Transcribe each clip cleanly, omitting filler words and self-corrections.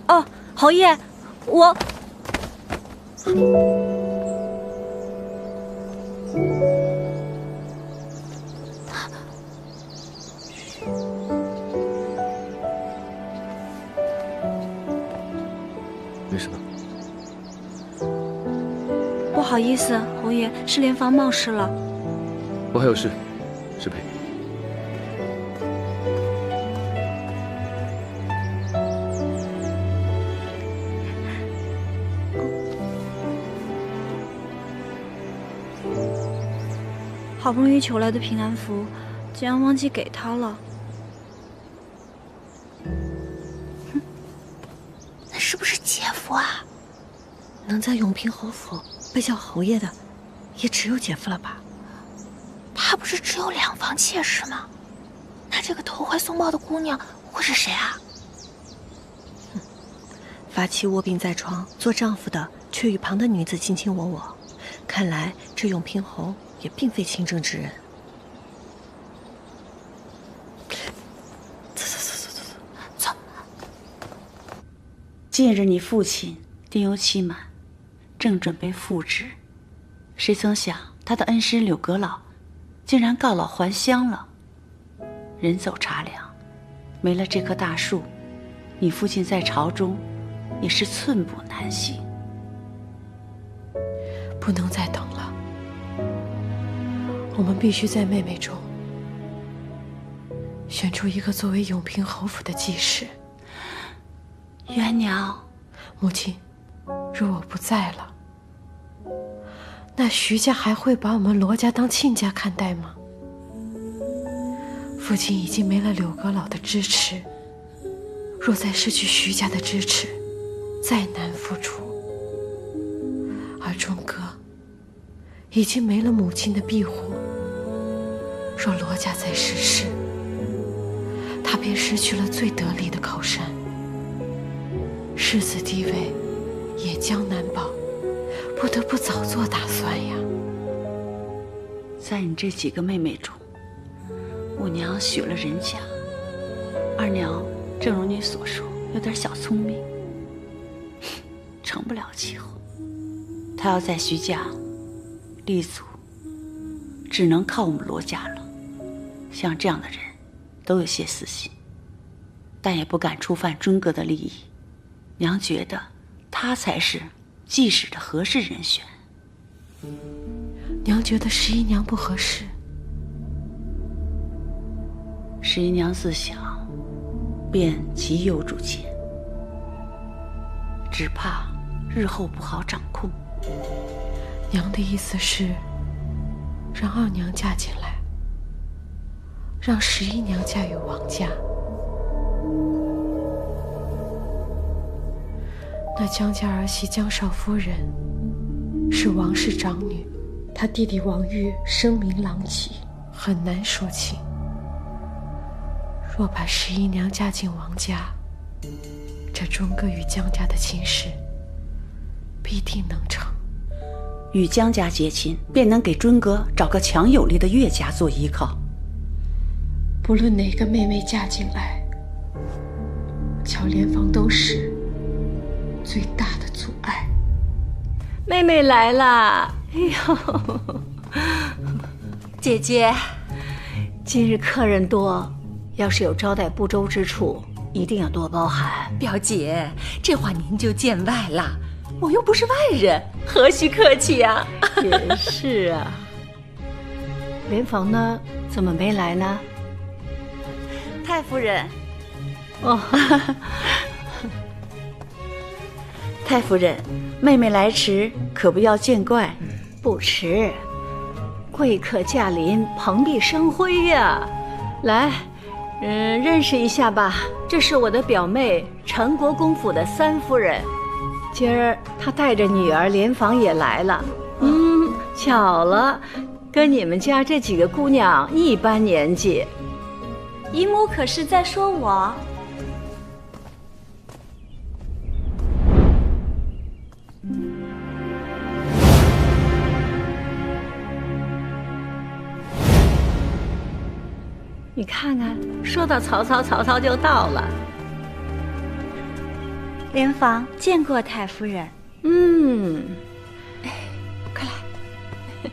哦，侯爷，我……没什么。不好意思，侯爷，是莲房冒失了。我还有事，失陪。好不容易求来的平安符，竟然忘记给他了。那是不是姐夫啊？能在永平侯府被叫侯爷的，也只有姐夫了吧？他不是只有2房妾室吗？那这个投怀送抱的姑娘会是谁啊？发妻卧病在床，做丈夫的却与旁的女子卿卿我我，看来这永平侯也并非清正之人。走。近日你父亲丁忧期满，正准备复职，谁曾想他的恩师柳阁老竟然告老还乡了。人走茶凉，没了这棵大树，你父亲在朝中也是寸步难行。不能再等了，我们必须在妹妹中选出一个作为永平侯府的继室。元娘，母亲，若我不在了，那徐家还会把我们罗家当亲家看待吗？父亲已经没了柳阁老的支持，若再失去徐家的支持，再难复出。而钟哥已经没了母亲的庇护，若罗家再失势，他便失去了最得力的靠山，世子地位也将难保，不得不早做打算呀。在你这几个妹妹中，五娘许了人家，二娘正如你所说，有点小聪明，成不了气候。她要在徐家立足，只能靠我们罗家了。像这样的人，都有些私心，但也不敢触犯尊哥的利益。娘觉得他才是继室的合适人选。娘觉得11娘不合适。11娘自小便极有主见，只怕日后不好掌控。娘的意思是让2娘嫁进来，让11娘嫁与王家。那江家儿媳江少夫人是王氏长女，她弟弟王玉声名狼藉，很难说清。若把11娘嫁进王家，这钟哥与江家的亲事必定能成。与江家结亲，便能给尊哥找个强有力的岳家做依靠。不论哪个妹妹嫁进来，乔莲房都是最大的阻碍。妹妹来啦！哎呦，姐姐，今日客人多，要是有招待不周之处，一定要多包涵。表姐，这话您就见外啦，我又不是外人，何须客气呀？也是啊。莲房呢？怎么没来呢？太夫人，哦，太夫人，妹妹来迟，可不要见怪。不迟，贵客驾临，蓬荜生辉呀！来，认识一下吧，这是我的表妹，陈国公府的3夫人。今儿她带着女儿莲房也来了。巧了，跟你们家这几个姑娘一般年纪。姨母可是在说我？你看看，说到曹操，曹操就到了。莲房见过太夫人。快来。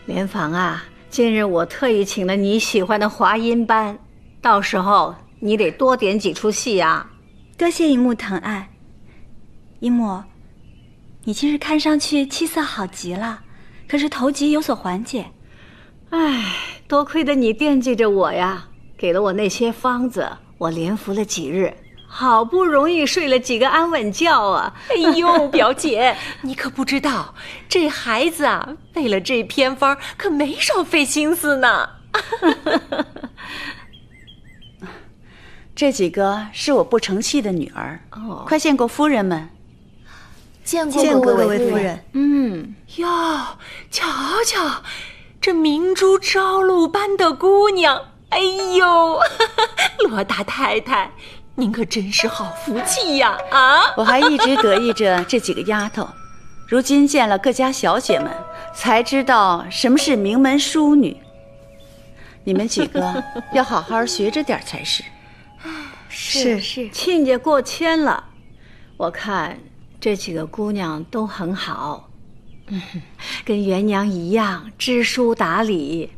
莲房啊，今日我特意请了你喜欢的华音班，到时候你得多点几出戏啊。多谢姨母疼爱。姨母，你今日看上去气色好极了，可是头疾有所缓解。唉，多亏得你惦记着我呀，给了我那些方子，我连服了几日，好不容易睡了几个安稳觉啊！哎呦，表姐，你可不知道，这孩子啊，为了这偏方可没少费心思呢。这几个是我不成器的女儿，快见过夫人们。见过各位夫人。哟，瞧瞧，这明珠朝露般的姑娘，哎呦，罗大太太，您可真是好福气呀！啊，我还一直得意着这几个丫头，如今见了各家小姐们，才知道什么是名门淑女。你们几个要好好学着点才是。是，亲家过谦了，我看这几个姑娘都很好，跟元娘一样知书达理。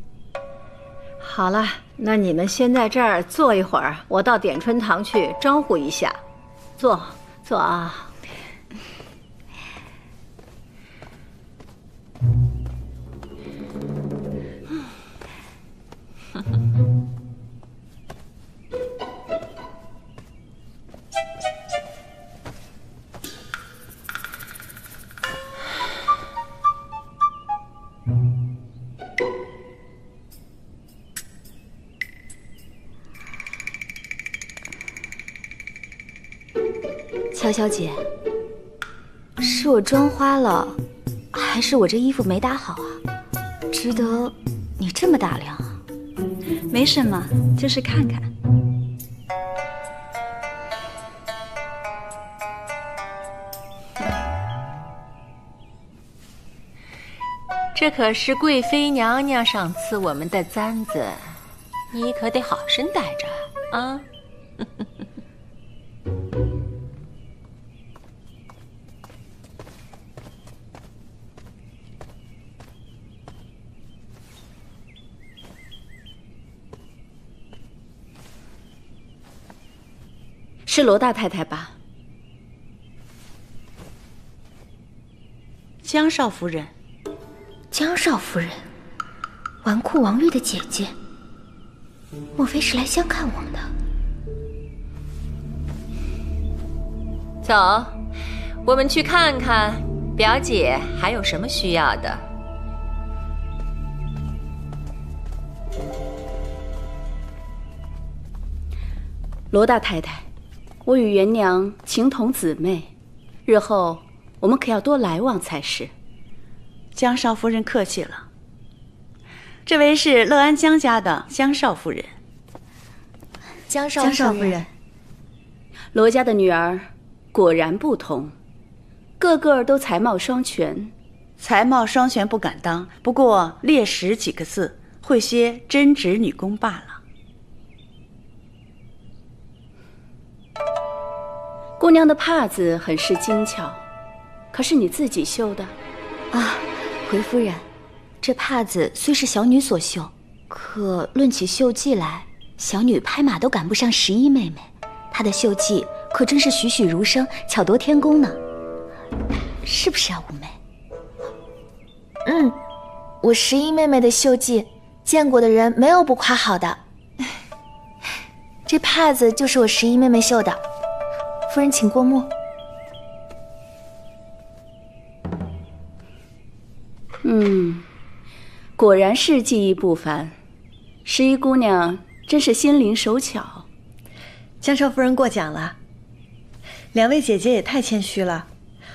好了，那你们先在这儿坐一会儿，我到点春堂去招呼一下。坐啊。乔小姐，是我妆花了，还是我这衣服没搭好啊？值得你这么打量啊？没什么，就是看看。这可是贵妃娘娘赏赐我们的簪子，你可得好生戴着啊！是罗大太太吧？江少夫人。江少夫人，纨绔王律的姐姐，莫非是来相看我的？走，我们去看看表姐还有什么需要的。罗大太太，我与元娘情同姊妹，日后我们可要多来往才是。江少夫人客气了，这位是乐安江家的江少夫人。江少夫人，罗家的女儿果然不同，个个都才貌双全。才貌双全不敢当，不过略识几个字，会些针织女工罢了。姑娘的帕子很是精巧，可是你自己绣的？啊，回夫人，这帕子虽是小女所绣，可论起绣技来，小女拍马都赶不上十一妹妹。她的绣技可真是栩栩如生，巧夺天工呢，是不是啊，五妹？我十一妹妹的绣技，见过的人没有不夸好的。这帕子就是我十一妹妹绣的，夫人请过目。果然是技艺不凡，十一姑娘真是心灵手巧。江少夫人过奖了，两位姐姐也太谦虚了，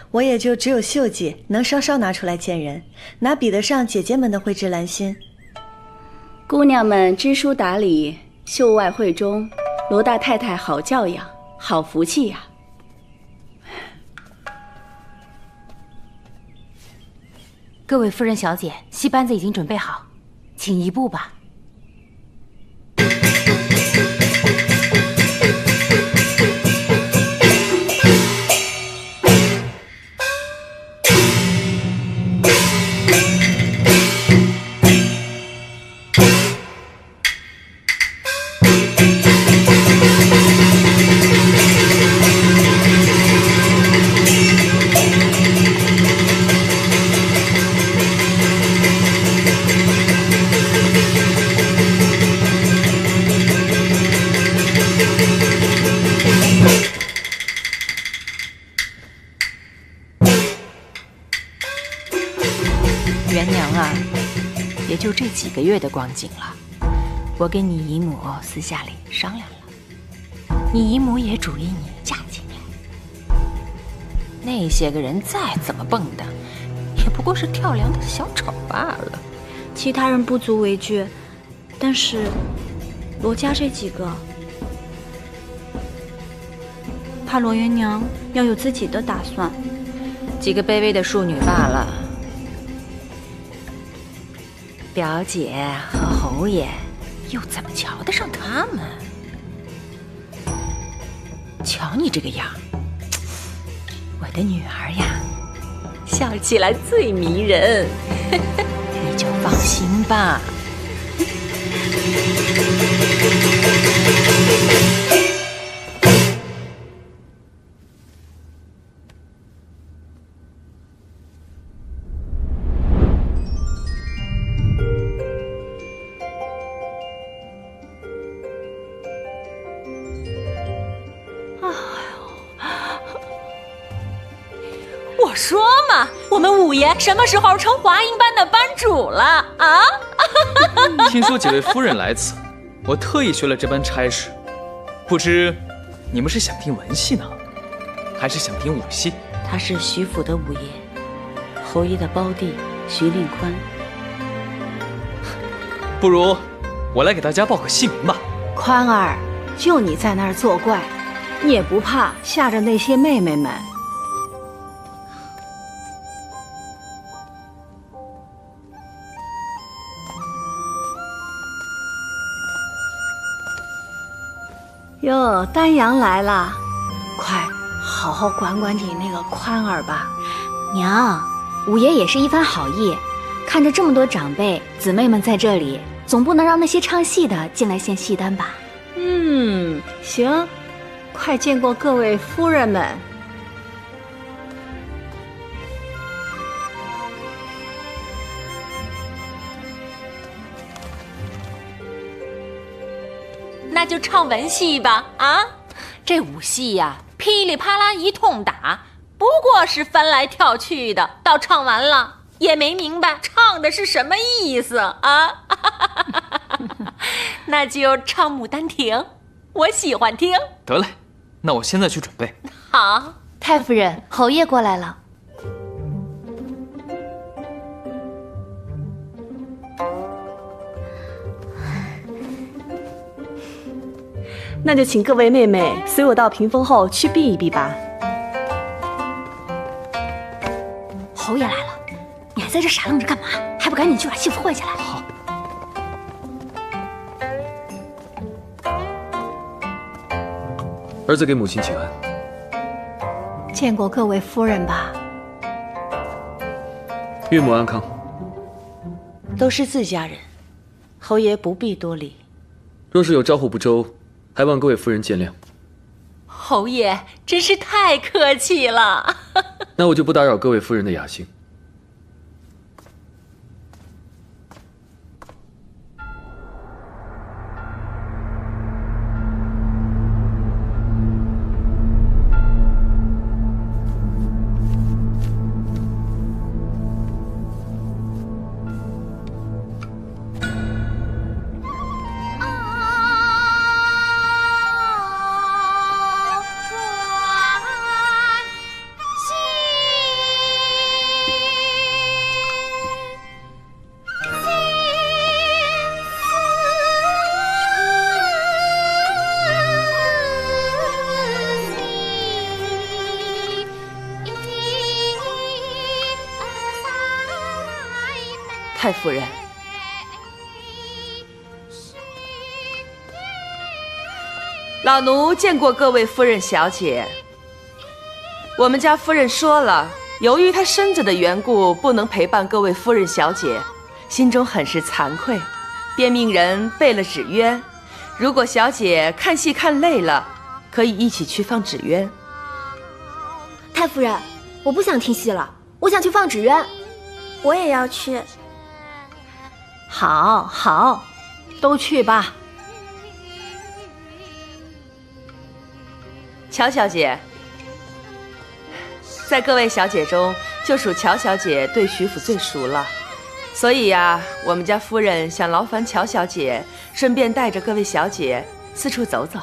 我也就只有绣技能稍稍拿出来见人，哪比得上姐姐们的蕙质兰心。姑娘们知书达理，秀外慧中，罗大太太好教养，好福气呀。各位夫人小姐，戏班子已经准备好，请移步吧。元娘啊，也就这几个月的光景了。我跟你姨母私下里商量了，你姨母也主意你嫁进来。那些个人再怎么蹦的，也不过是跳梁的小丑罢了。其他人不足为惧，但是罗家这几个，怕罗元娘要有自己的打算。几个卑微的庶女罢了。表姐和侯爷又怎么瞧得上他们？瞧你这个样，我的女儿呀，笑起来最迷人，你就放心吧。我说嘛，我们五爷什么时候成华英班的班主了啊？听说几位夫人来此，我特意学了这般差事。不知你们是想听文戏呢，还是想听武戏？他是徐府的五爷，侯爷的胞弟徐令宽。不如我来给大家报个戏名吧。宽儿，就你在那儿作怪，你也不怕吓着那些妹妹们？哟，丹阳来了，快好好管管你那个宽儿吧。娘，五爷也是一番好意，看着这么多长辈姊妹们在这里，总不能让那些唱戏的进来献戏单吧？行，快见过各位夫人们。那就唱文戏吧啊！这武戏呀，噼里啪啦一通打，不过是翻来跳去的，到唱完了也没明白唱的是什么意思啊！那就唱《牡丹亭》，我喜欢听。得嘞，那我现在去准备。好，太夫人，侯爷过来了。那就请各位妹妹随我到屏风后去避一避吧。侯爷来了，你还在这傻愣着干嘛？还不赶紧去把戏服换下来？好。儿子给母亲请安。见过各位夫人吧。岳母安康。都是自家人，侯爷不必多礼。若是有招呼不周，还望各位夫人见谅。侯爷真是太客气了。那我就不打扰各位夫人的雅兴。太夫人，老奴见过各位夫人小姐。我们家夫人说了，由于她身子的缘故，不能陪伴各位夫人小姐，心中很是惭愧，便命人备了纸鸢。如果小姐看戏看累了，可以一起去放纸鸢。太夫人，我不想听戏了，我想去放纸鸢。我也要去。好，好，都去吧。乔小姐，在各位小姐中，就属乔小姐对徐府最熟了。所以呀，我们家夫人想劳烦乔小姐，顺便带着各位小姐四处走走。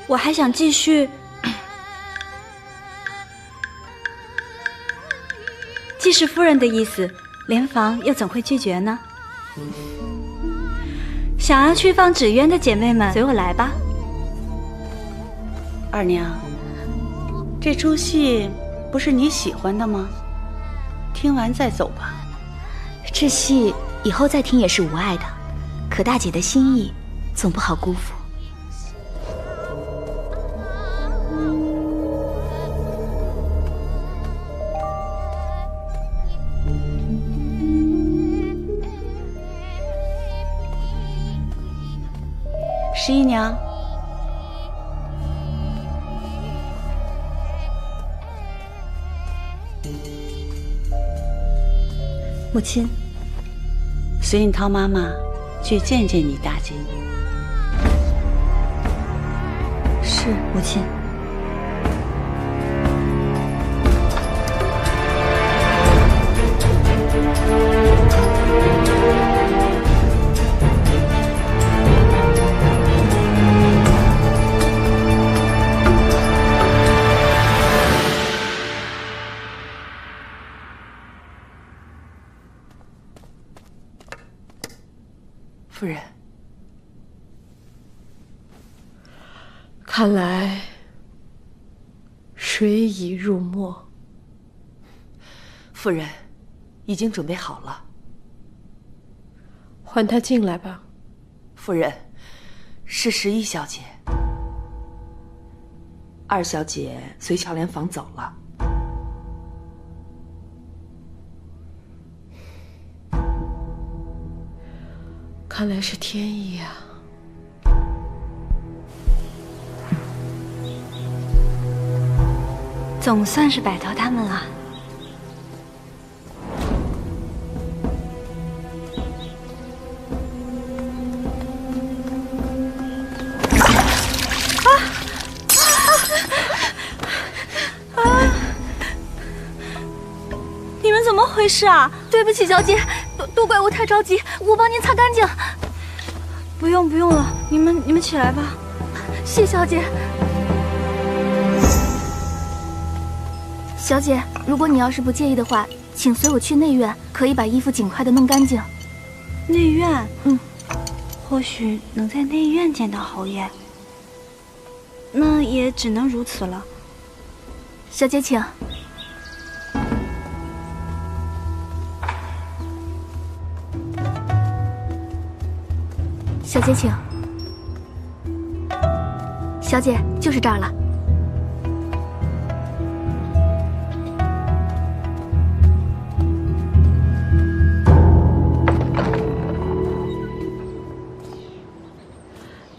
我还想继续。既是夫人的意思，莲房又怎会拒绝呢？想要去放纸鸢的姐妹们，随我来吧。二娘，这出戏不是你喜欢的吗？听完再走吧。这戏以后再听也是无碍的，可大姐的心意总不好辜负。十一娘，母亲，随印涛妈妈去见见你大姐。是母亲。夫人，看来水已入墨。夫人，已经准备好了。唤她进来吧。夫人，是11小姐。2小姐随乔莲房走了。看来是天意啊！总算是摆脱他们了。你们怎么回事啊？对不起，小姐，都怪我太着急，我帮您擦干净。不用了，你们起来吧。谢小姐。小姐，如果你要是不介意的话，请随我去内院，可以把衣服尽快的弄干净。内院？或许能在内院见到侯爷，那也只能如此了。小姐，请。小姐，请。小姐，就是这儿了。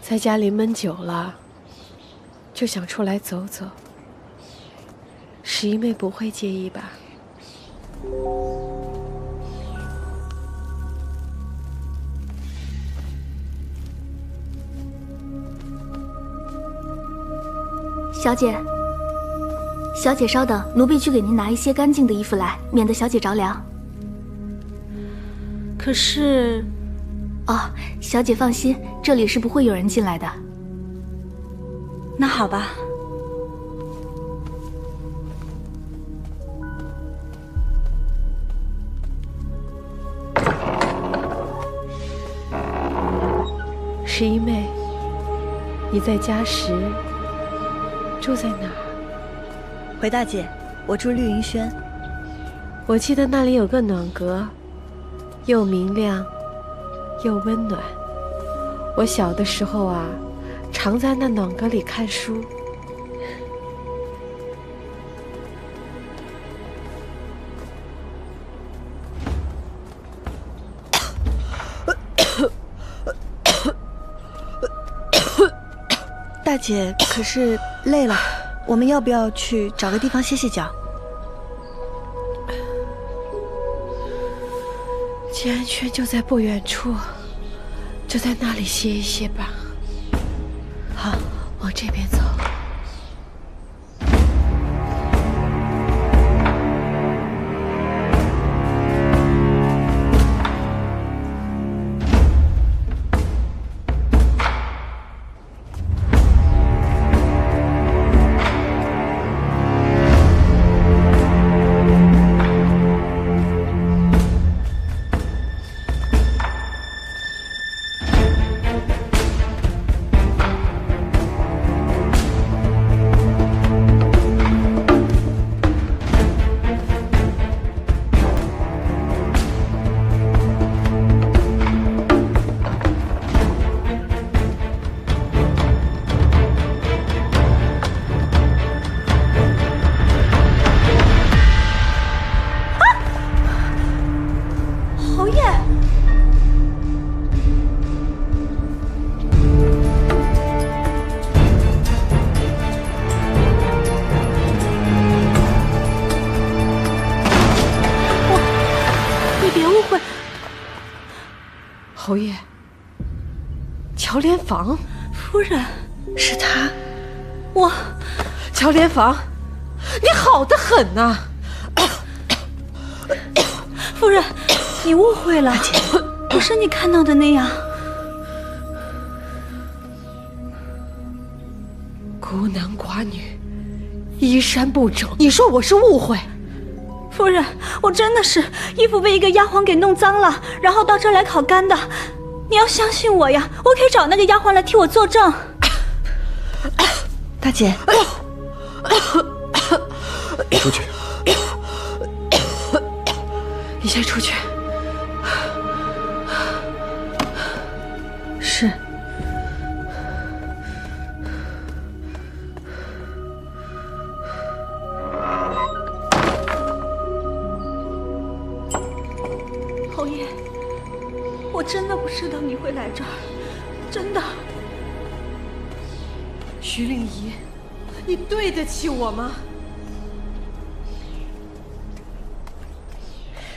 在家里闷久了，就想出来走走。11妹不会介意吧？小姐，小姐稍等，奴婢去给您拿一些干净的衣服来，免得小姐着凉。可是，哦，小姐放心，这里是不会有人进来的。那好吧。11妹，你在家时住在哪儿？回大姐，我住绿云轩。我记得那里有个暖阁，又明亮又温暖。我小的时候啊，常在那暖阁里看书。大姐，可是累了，我们要不要去找个地方歇歇脚？静安轩就在不远处，就在那里歇一歇吧。好，往这边走。侯爷，乔莲房夫人，是他。乔莲房，你好得很呐！夫人，你误会了，不是你看到的那样。孤男寡女，衣衫不整，你说我是误会？夫人，我真的是衣服被一个丫鬟给弄脏了，然后到这儿来烤干的。你要相信我呀，我可以找那个丫鬟来替我作证。大姐，出去。你先出去。是。侯爷，我真的不知道你会来这儿，真的。徐令仪，你对得起我吗？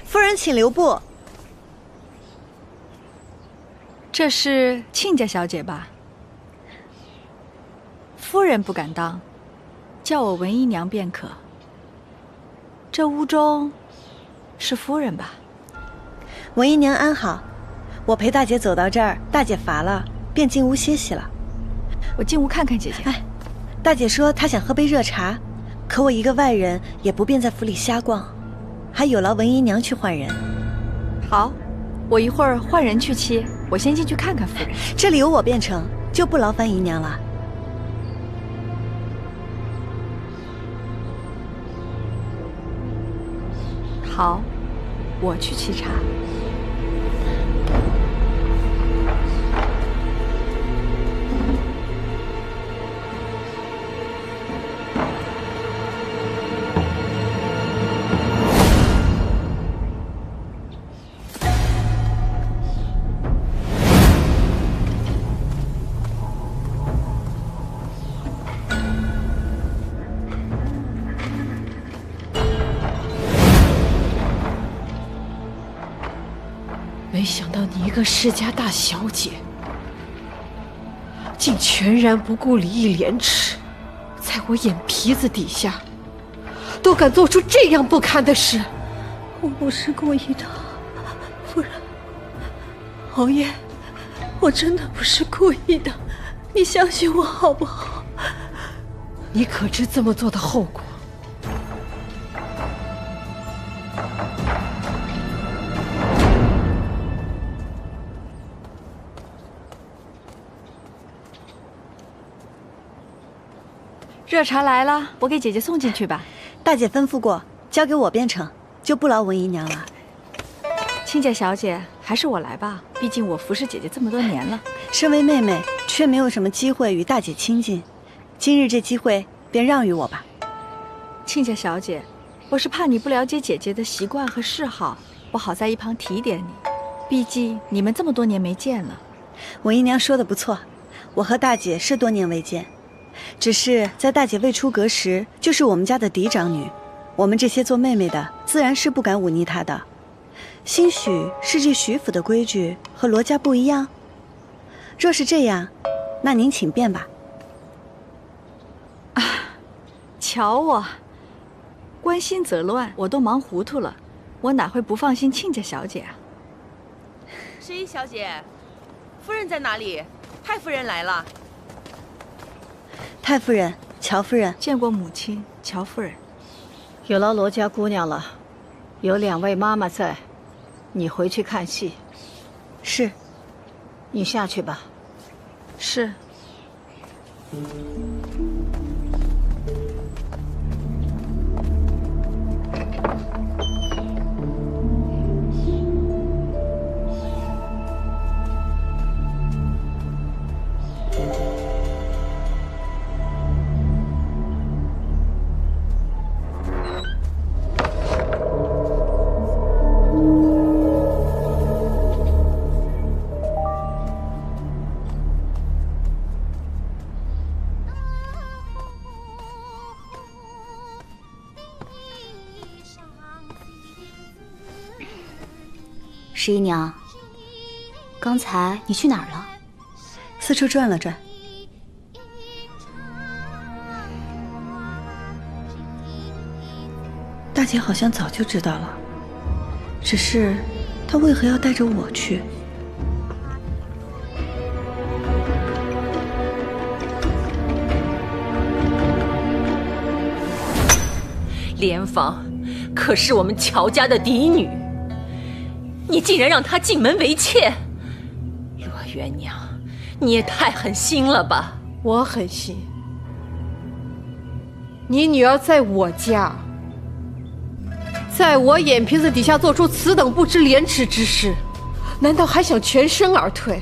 夫人，请留步。这是亲家小姐吧？夫人不敢当，叫我文姨娘便可。这屋中是夫人吧？文姨娘安好，我陪大姐走到这儿，大姐乏了，便进屋歇息了。我进屋看看姐姐。哎，大姐说她想喝杯热茶，可我一个外人也不便在府里瞎逛，还有劳文姨娘去换人。好，我一会儿换人去沏，我先进去看看夫人。这里有我便成，就不劳烦姨娘了。好，我去沏茶。没想到你一个世家大小姐，竟全然不顾礼义廉耻，在我眼皮子底下，都敢做出这样不堪的事。我不是故意的，夫人。侯爷，我真的不是故意的，你相信我好不好？你可知这么做的后果？热茶来了，我给姐姐送进去吧。大姐吩咐过，交给我便成，就不劳文姨娘了。亲家小姐，还是我来吧，毕竟我服侍姐姐这么多年了。身为妹妹，却没有什么机会与大姐亲近，今日这机会便让与我吧。亲家小姐，我是怕你不了解姐姐的习惯和嗜好，不好在一旁提点你。毕竟你们这么多年没见了。文姨娘说的不错，我和大姐是多年未见。只是在大姐未出阁时，就是我们家的嫡长女，我们这些做妹妹的，自然是不敢忤逆她的。兴许是这徐府的规矩和罗家不一样。若是这样，那您请便吧。啊，瞧我，关心则乱，我都忙糊涂了，我哪会不放心亲家小姐啊？十一小姐，夫人在哪里？太夫人来了。太夫人，乔夫人，见过母亲，乔夫人。有劳罗家姑娘了，有2位妈妈在，你回去看戏。是。你下去吧。是。十一娘，刚才你去哪儿了？四处转了转。大姐好像早就知道了，只是她为何要带着我去？莲芳可是我们乔家的嫡女，你竟然让她进门为妾，罗元娘，你也太狠心了吧！我狠心？你女儿在我家，在我眼皮子底下做出此等不知廉耻之事，难道还想全身而退？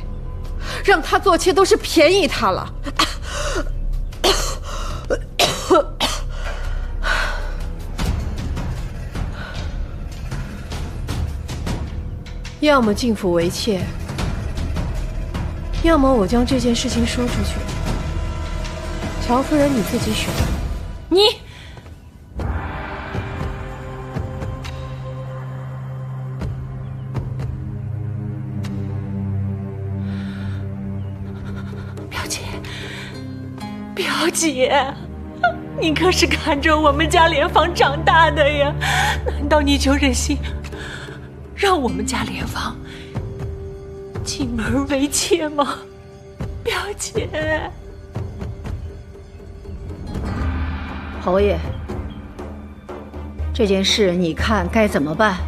让她做妾都是便宜她了。要么进府为妾，要么我将这件事情说出去。乔夫人，你自己选。你表姐，你可是看着我们家莲芳长大的呀，难道你就忍心让我们家莲芳进门为妾吗？表姐。侯爷，这件事你看该怎么办？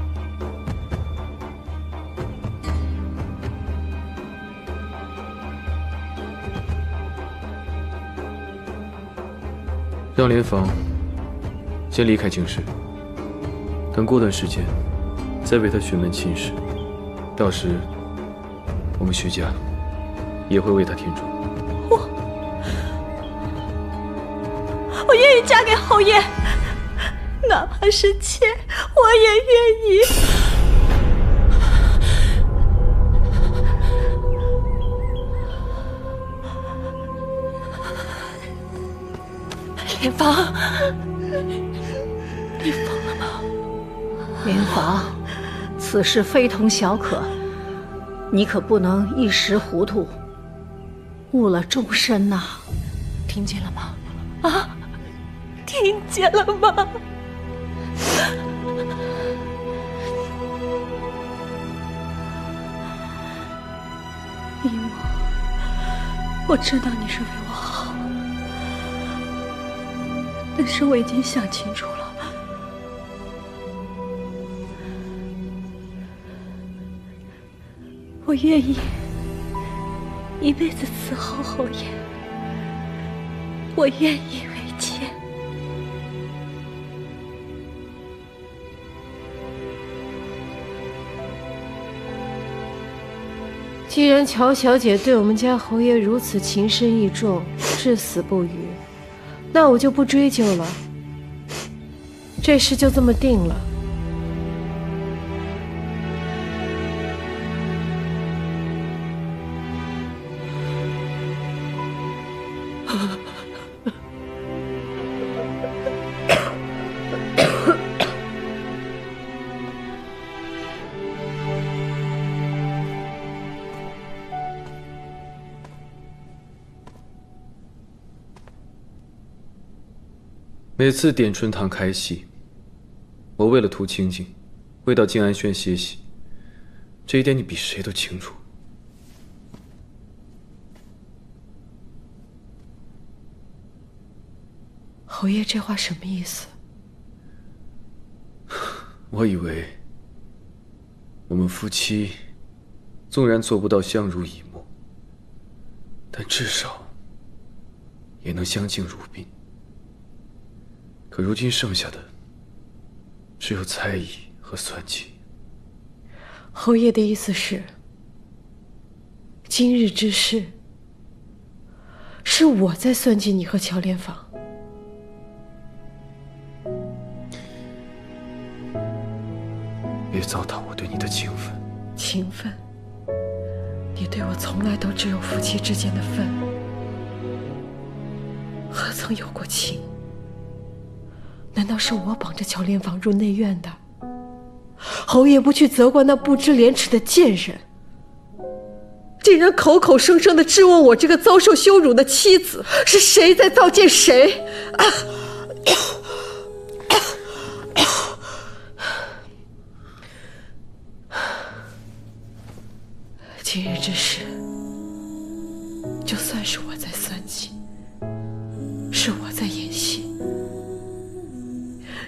让莲芳先离开京师，等过段时间再为她询问亲事，到时我们徐家也会为她添妆。我愿意嫁给侯爷，哪怕是妾，我也愿意。莲芳，你疯了吗？莲芳，此事非同小可，你可不能一时糊涂，误了终身呐！听见了吗？啊，听见了吗？姨母，我知道你是为我好，但是我已经想清楚了，我愿意一辈子伺候侯爷，我愿意为妾。既然乔小姐对我们家侯爷如此情深意重，至死不渝，那我就不追究了，这事就这么定了。每次点春堂开戏，我为了图清静，会到静安轩歇息，这一点你比谁都清楚。侯爷这话什么意思？我以为我们夫妻纵然做不到相濡以沫，但至少也能相敬如宾。可如今剩下的只有猜疑和算计。侯爷的意思是，今日之事是我在算计你和乔莲芳。别糟蹋我对你的情分。情分？你对我从来都只有夫妻之间的分，何曾有过情？难道是我绑着乔莲芳入内院的？侯爷不去责怪那不知廉耻的贱人，竟然口口声声地质问我这个遭受羞辱的妻子，是谁在糟践谁？今日之事，就算是我在算计，是我在演戏。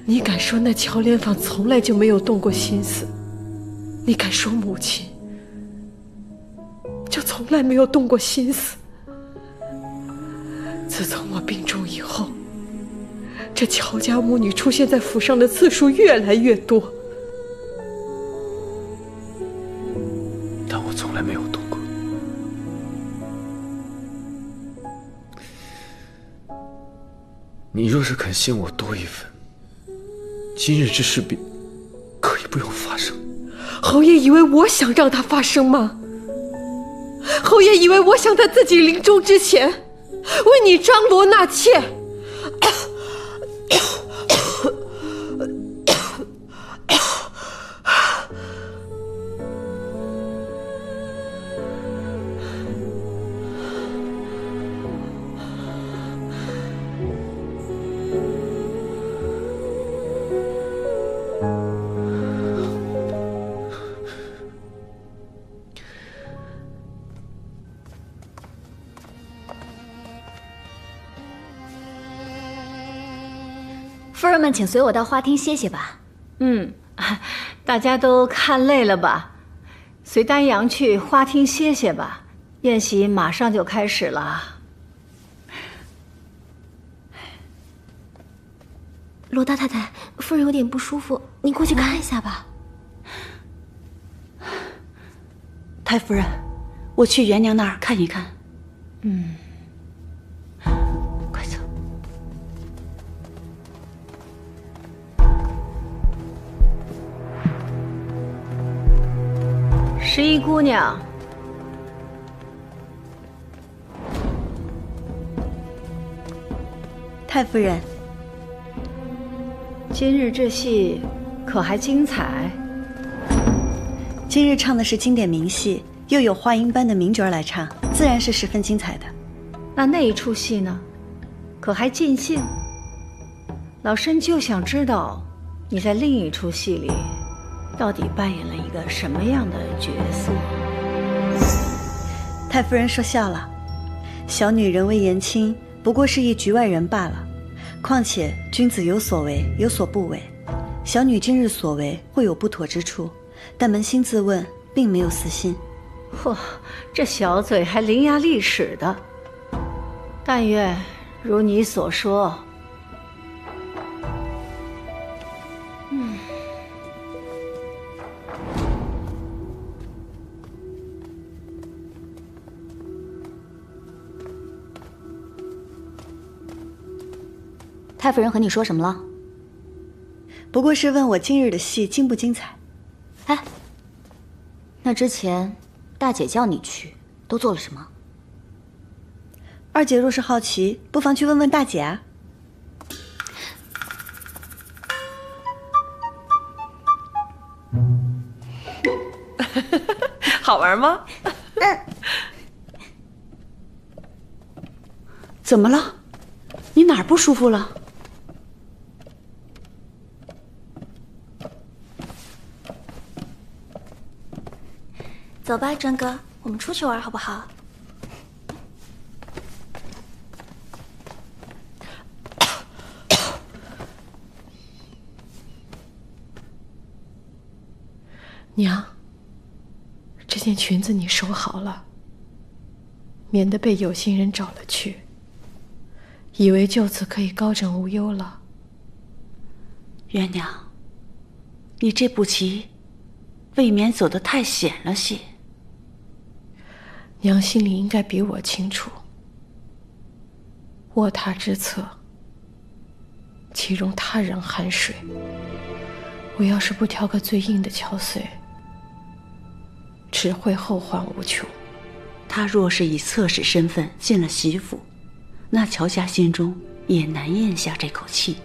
你敢说那乔莲坊从来就没有动过心思？你敢说母亲就从来没有动过心思？自从我病重以后，这乔家母女出现在府上的次数越来越多。但我从来没有动过。你若是肯信我多一分，今日之事可以不用发生。侯爷以为我想让它发生吗？侯爷以为我想在自己临终之前为你张罗纳妾？夫人们，请随我到花厅歇歇吧。大家都看累了吧？随丹阳去花厅歇歇吧，宴席马上就开始了。罗大太太，夫人有点不舒服，您过去看一下吧。太夫人，我去元娘那儿看一看。快走。11姑娘，太夫人，今日这戏可还精彩？今日唱的是经典名戏，又有话音班的名角来唱，自然是十分精彩的。那一出戏呢？可还尽兴？老身就想知道你在另一出戏里到底扮演了一个什么样的角色？太夫人说笑了，小女人微言轻，不过是一局外人罢了。况且君子有所为，有所不为。小女今日所为会有不妥之处，但扪心自问，并没有私心。嚯，这小嘴还伶牙俐齿的。但愿如你所说。太夫人和你说什么了？不过是问我今日的戏精不精彩。哎，那之前大姐叫你去，都做了什么？二姐若是好奇，不妨去问问大姐啊。好玩吗？怎么了？你哪儿不舒服了？走吧，专哥，我们出去玩好不好？娘，这件裙子你收好了，免得被有心人找了去，以为就此可以高枕无忧了。元娘，你这步棋未免走得太险了些。娘心里应该比我清楚，卧榻之侧，岂容他人酣睡？我要是不挑个最硬的敲碎，只会后患无穷。他若是以侧室身份进了袭府，那乔家心中也难咽下这口气。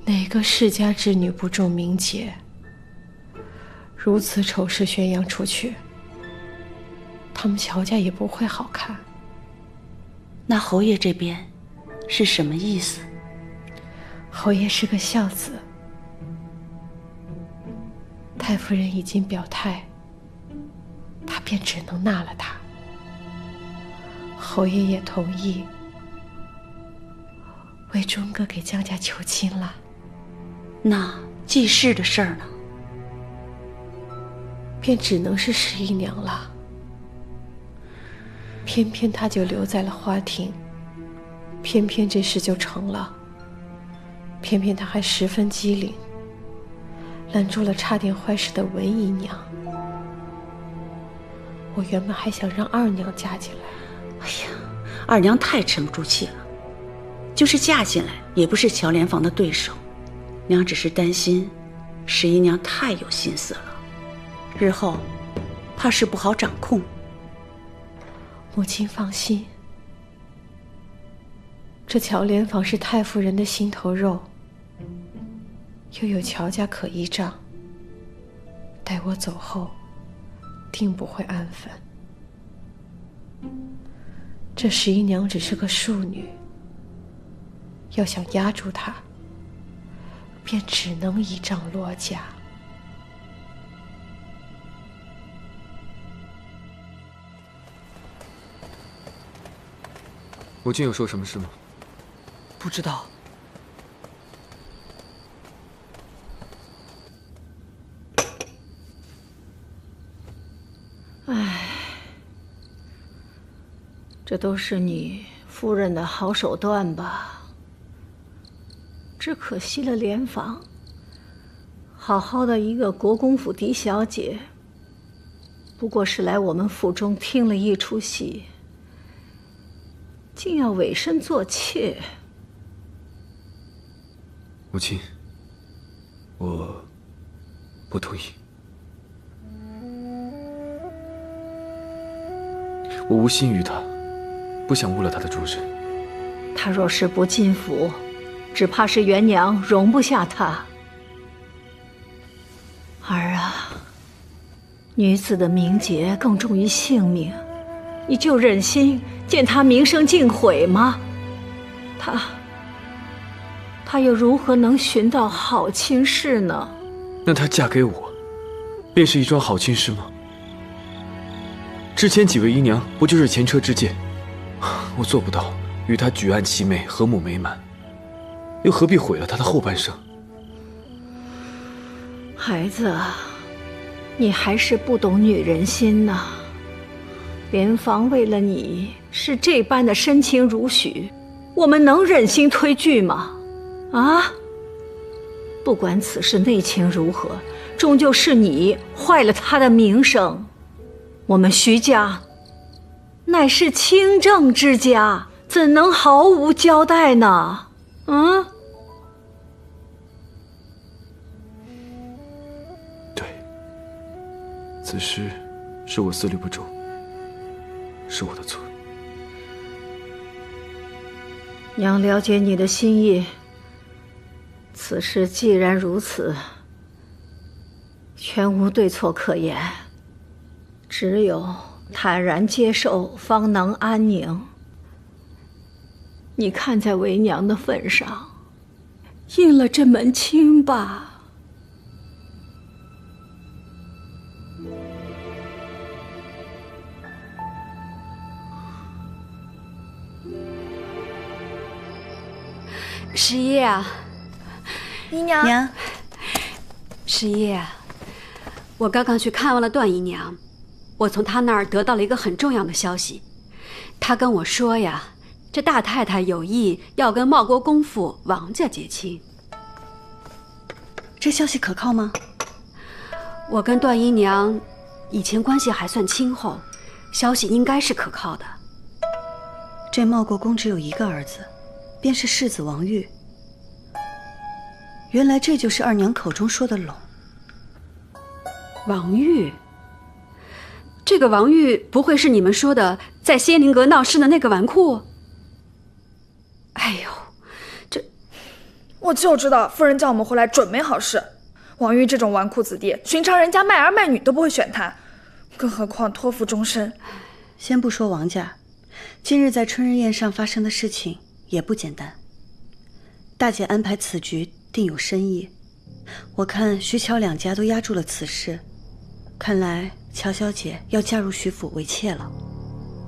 哪个世家之女不重名节？如此丑事宣扬出去，他们乔家也不会好看。那侯爷这边是什么意思？侯爷是个孝子，太夫人已经表态，他便只能纳了他。侯爷也同意为忠哥给江家求亲了。那继室的事儿呢？便只能是十一娘了。偏偏她就留在了花亭，偏偏这事就成了。偏偏她还十分机灵，拦住了差点坏事的文姨娘。我原本还想让二娘嫁进来，哎呀，二娘太沉不住气了，就是嫁进来也不是乔莲房的对手。娘只是担心十一娘太有心思了，日后怕是不好掌控。母亲放心，这乔莲房是太夫人的心头肉，又有乔家可依仗，待我走后定不会安分。这十一娘只是个庶女，要想压住她，便只能依仗罗家。我君有说什么事吗？不知道。唉，这都是你夫人的好手段吧？只可惜了莲房，好好的一个国公府嫡小姐，不过是来我们府中听了一出戏，竟要委身做妾。母亲，我不同意。我无心于他，不想误了他的终身。他若是不进府，只怕是元娘容不下他。儿啊，女子的名节更重于性命，你就忍心见他名声尽毁吗？他又如何能寻到好亲事呢？那她嫁给我，便是一桩好亲事吗？之前几位姨娘不就是前车之鉴？我做不到与她举案齐眉，和睦美满，又何必毁了她的后半生？孩子，你还是不懂女人心呐。莲房为了你是这般的深情如许，我们能忍心推拒吗？啊！不管此事内情如何，终究是你坏了他的名声。我们徐家乃是清正之家，怎能毫无交代呢？嗯？对，此事是我思虑不周，是我的错。娘了解你的心意，此事既然如此，全无对错可言，只有坦然接受，方能安宁。你看在为娘的份上，应了这门亲吧。十一啊，姨娘，娘，十一啊，我刚刚去看望了段姨娘，我从她那儿得到了一个很重要的消息。她跟我说呀，这大太太有意要跟茂国公府王家结亲。这消息可靠吗？我跟段姨娘以前关系还算亲厚，消息应该是可靠的。这茂国公只有一个儿子，便是世子王玉。原来这就是二娘口中说的拢。王玉，这个王玉不会是你们说的在仙灵阁闹事的那个纨绔？哎呦，我就知道夫人叫我们回来准没好事。王玉这种纨绔子弟，寻常人家卖儿卖女都不会选他，更何况托付终身。先不说王家，今日在春日宴上发生的事情也不简单。大姐安排此局定有深意，我看徐乔两家都压住了此事，看来乔小姐要嫁入徐府为妾了。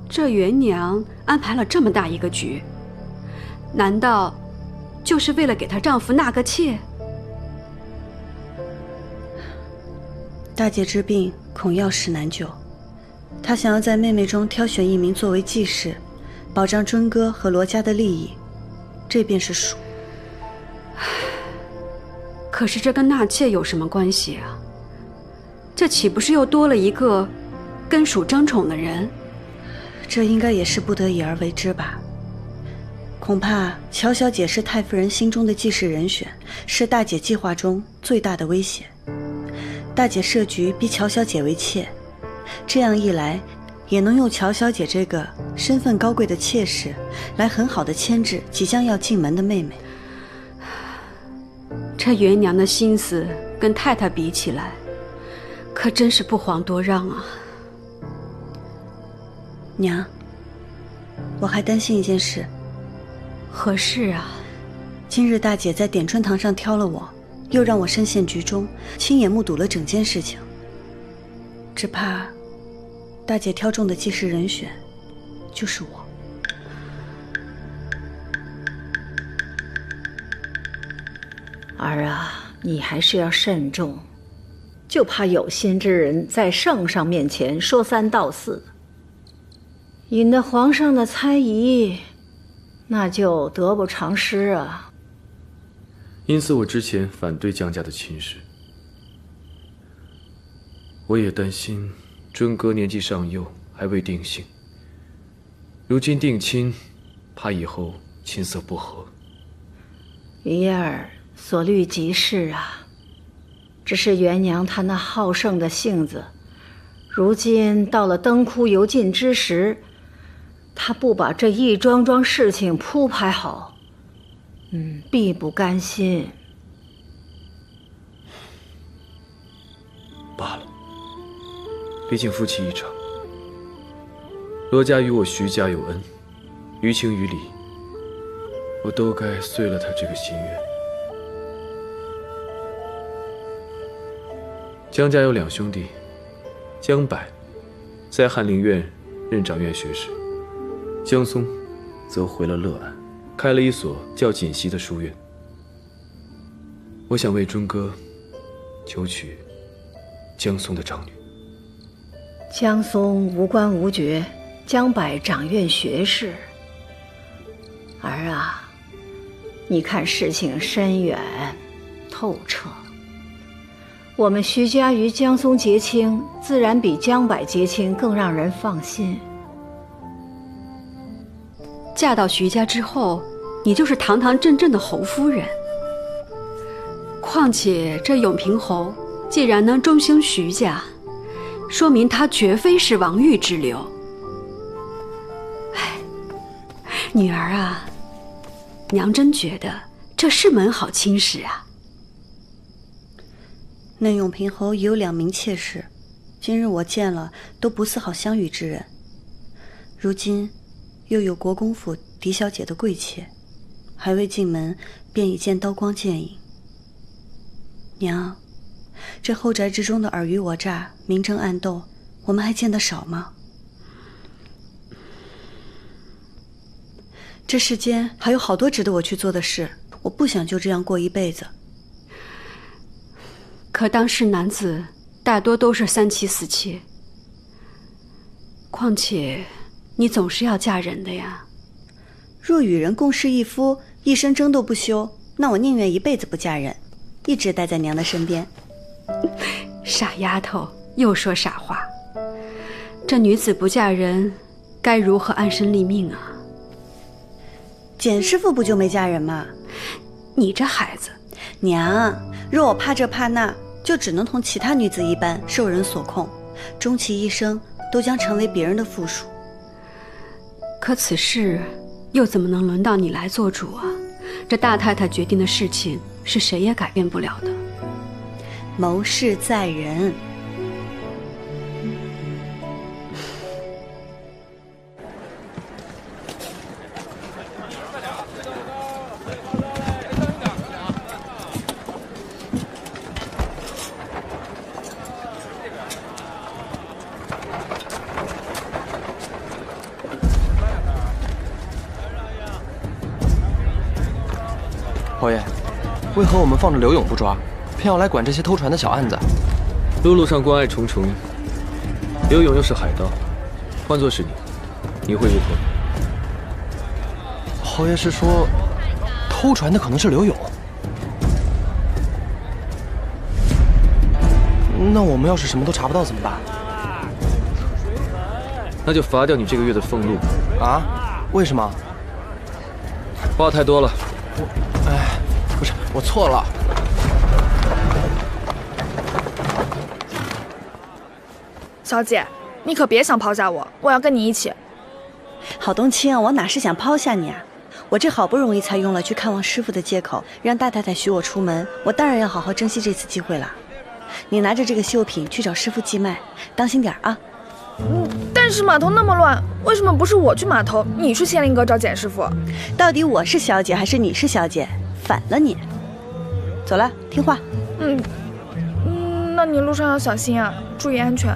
这元娘安排了这么大一个局，难道就是为了给她丈夫纳个妾？大姐之病恐药石难救，她想要在妹妹中挑选一名作为继室，保障尊哥和罗家的利益，这便是属。可是这跟纳妾有什么关系啊？这岂不是又多了一个跟属争宠的人？这应该也是不得已而为之吧。恐怕乔小姐是太夫人心中的继室人选，是大姐计划中最大的威胁。大姐设局逼乔小姐为妾，这样一来，也能用乔小姐这个身份高贵的妾室，来很好的牵制即将要进门的妹妹。这元娘的心思跟太太比起来，可真是不遑多让啊。娘，我还担心一件事。何事啊？今日大姐在点春堂上挑了我，又让我身陷局中，亲眼目睹了整件事情。只怕大姐挑中的继室人选就是我。儿啊，你还是要慎重，就怕有心之人在圣上面前说三道四，引得皇上的猜疑，那就得不偿失啊。因此我之前反对江家的亲事，我也担心尊哥年纪尚幼，还未定性，如今定亲，怕以后亲色不合。鱼燕儿所虑极是啊，只是元娘她那好胜的性子，如今到了灯枯油尽之时，她不把这一桩桩事情铺排好，必不甘心。罢了，毕竟夫妻一场，罗家与我徐家有恩，于情于理，我都该遂了他这个心愿。江家有两兄弟，江柏在翰林院任掌院学士，江松则回了乐安，开了一所叫锦溪的书院。我想为尊哥求娶江松的长女。江松无官无爵，江柏掌院学士。儿啊，你看事情深远透彻，我们徐家与江松结亲，自然比江柏结亲更让人放心。嫁到徐家之后，你就是堂堂正正的侯夫人。况且这永平侯既然能中兴徐家，说明他绝非是王玉之流。哎，女儿啊，娘真觉得这是门好亲事啊。那永平侯也有2名妾室，今日我见了都不似好相与之人。如今又有国公府狄小姐的贵妾，还未进门便已见刀光剑影。娘，这后宅之中的尔虞我诈、明争暗斗，我们还见得少吗？这世间还有好多值得我去做的事，我不想就这样过一辈子。可当世男子大多都是3妻4妾，况且你总是要嫁人的呀。若与人共侍一夫，一生争斗不休，那我宁愿一辈子不嫁人，一直待在娘的身边。傻丫头，又说傻话。这女子不嫁人，该如何安身立命啊？简师傅不就没嫁人吗？你这孩子，娘，若我怕这怕那，就只能同其他女子一般受人所控，终其一生都将成为别人的附属。可此事又怎么能轮到你来做主啊？这大太太决定的事情是谁也改变不了的。谋事在人。侯爷，为何我们放着刘勇不抓，偏要来管这些偷船的小案子？路上关爱重重，刘勇又是海盗，换作是你，你会如何？侯爷是说，偷船的可能是刘勇？那我们要是什么都查不到怎么办？那就罚掉你这个月的俸禄。啊？为什么？话太多了。不是，我错了。小姐，你可别想抛下我，我要跟你一起。郝冬青，我哪是想抛下你啊！我这好不容易才用了去看望师傅的借口，让大太太许我出门，我当然要好好珍惜这次机会了。你拿着这个绣品去找师傅寄卖，当心点啊！但是码头那么乱，为什么不是我去码头，你去仙林阁找简师傅？到底我是小姐还是你是小姐？反了你！走了，听话。那你路上要小心啊，注意安全。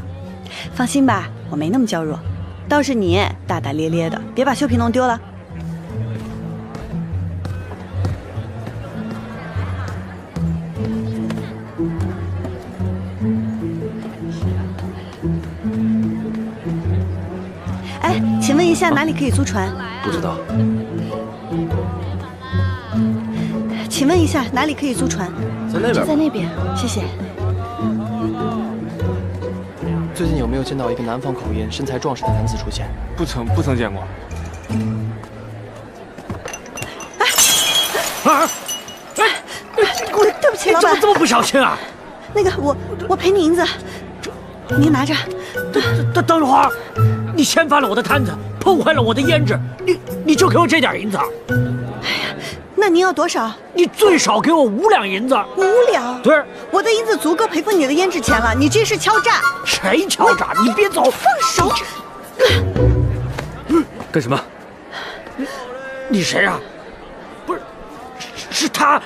放心吧，我没那么娇弱，倒是你大大咧咧的，别把绣品弄丢了。哎，请问一下哪里可以租船？不知道。请问一下哪里可以租船？在那边。就在那边，谢谢。最近有没有见到一个南方口音、身材壮实的男子出现？不曾见过。对不起，老板。你怎么这么不小心啊？那个，我赔你银子，您拿着。等会儿，你掀翻了我的摊子，破坏了我的胭脂，你就给我这点银子？哎呀，那您要多少？你最少给我5两银子。5两？对，我的银子足够赔付你的胭脂钱了，你这是敲诈！谁敲诈？你别走！放手！干什么？你谁啊？不是，是他